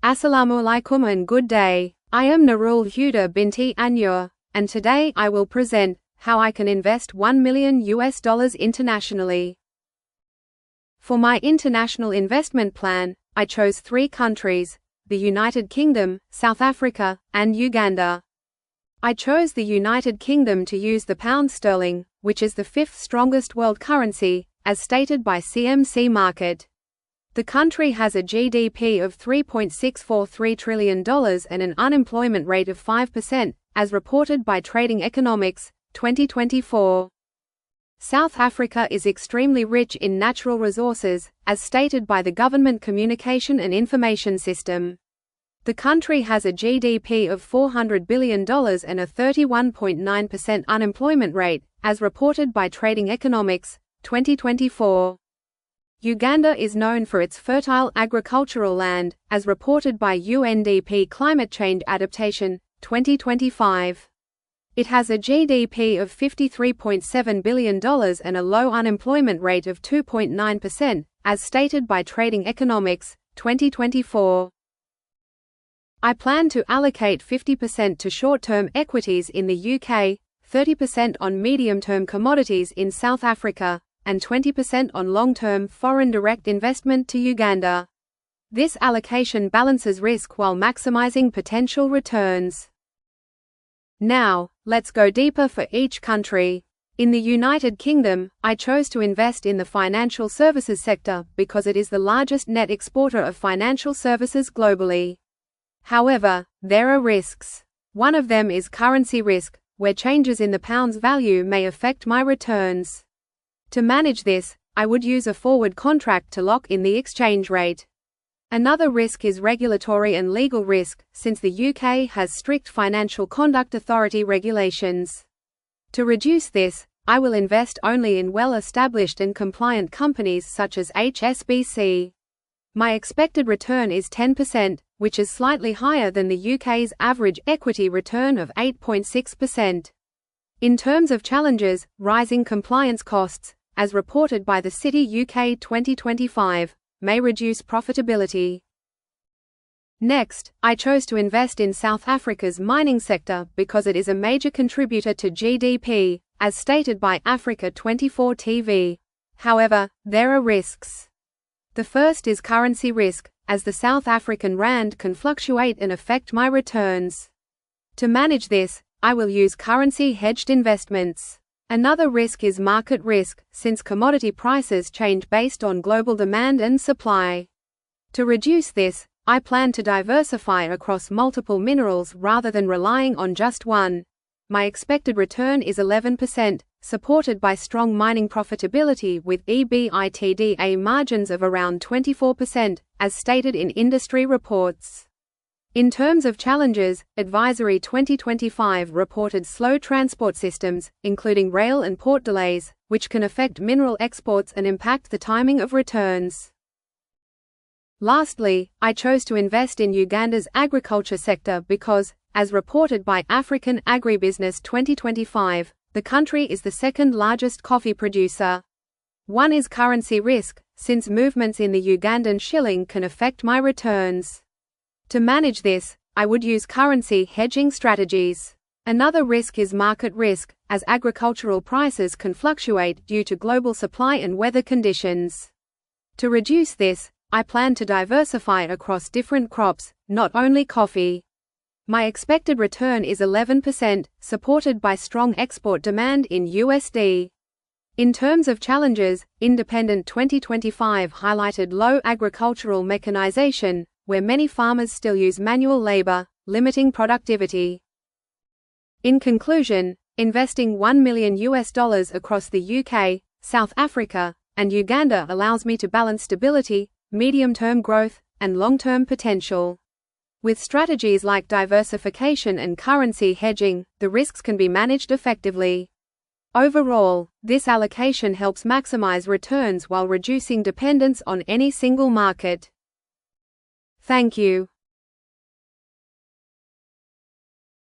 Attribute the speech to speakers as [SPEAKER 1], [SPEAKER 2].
[SPEAKER 1] Assalamu alaikum and good day. I am Nurul Huda Binti Anuar, and today I will present how I can invest $1 million internationally. For my international investment plan, I chose 3 countries: the United Kingdom, South Africa, and Uganda. I chose the United Kingdom to use the pound sterling, which is the 5th strongest world currency, as stated by CMC Market. The country has a GDP of $3.643 trillion and an unemployment rate of 5%, as reported by Trading Economics, 2024. South Africa is extremely rich in natural resources, as stated by the Government Communication and Information System. The country has a GDP of $400 billion and a 31.9% unemployment rate, as reported by Trading Economics, 2024. Uganda is known for its fertile agricultural land, as reported by UNDP Climate Change Adaptation, 2025. It has a GDP of $53.7 billion and a low unemployment rate of 2.9%, as stated by Trading Economics, 2024. I plan to allocate 50% to short-term equities in the UK, 30% on medium-term commodities in South Africa, and 20% on long-term foreign direct investment to Uganda. This allocation balances risk while maximizing potential returns. Now, let's go deeper for each country. In the United Kingdom, I chose to invest in the financial services sector because it is the largest net exporter of financial services globally. However, there are risks. One of them is currency risk, where changes in the pound's value may affect my returns. To manage this, I would use a forward contract to lock in the exchange rate. Another risk is regulatory and legal risk, since the UK has strict Financial Conduct Authority regulations. To reduce this, I will invest only in well-established and compliant companies such as HSBC. My expected return is 10%, which is slightly higher than the UK's average equity return of 8.6%. In terms of challenges, rising compliance costs, as reported by the Citi UK 2025, may reduce profitability. Next, I chose to invest in South Africa's mining sector because it is a major contributor to GDP, as stated by Africa 24 TV. However, there are risks. The first is currency risk, as the South African rand can fluctuate and affect my returns. To manage this, I will use currency-hedged investments. Another risk is market risk, since commodity prices change based on global demand and supply. To reduce this, I plan to diversify across multiple minerals rather than relying on just one. My expected return is 11%, supported by strong mining profitability with EBITDA margins of around 24%, as stated in industry reports. In terms of challenges, Advisory 2025 reported slow transport systems, including rail and port delays, which can affect mineral exports and impact the timing of returns. Lastly, I chose to invest in Uganda's agriculture sector because, as reported by African Agribusiness 2025, the country is the second largest coffee producer. One is currency risk, since movements in the Ugandan shilling can affect my returns. To manage this, I would use currency hedging strategies. Another risk is market risk, as agricultural prices can fluctuate due to global supply and weather conditions. To reduce this, I plan to diversify across different crops, not only coffee. My expected return is 11%, supported by strong export demand in USD. In terms of challenges, Independent 2025 highlighted low agricultural mechanization, where many farmers still use manual labor, limiting productivity. In conclusion, investing $1 million across the UK, South Africa, and Uganda allows me to balance stability, medium-term growth, and long-term potential. With strategies like diversification and currency hedging, the risks can be managed effectively. Overall, this allocation helps maximize returns while reducing dependence on any single market. Thank you.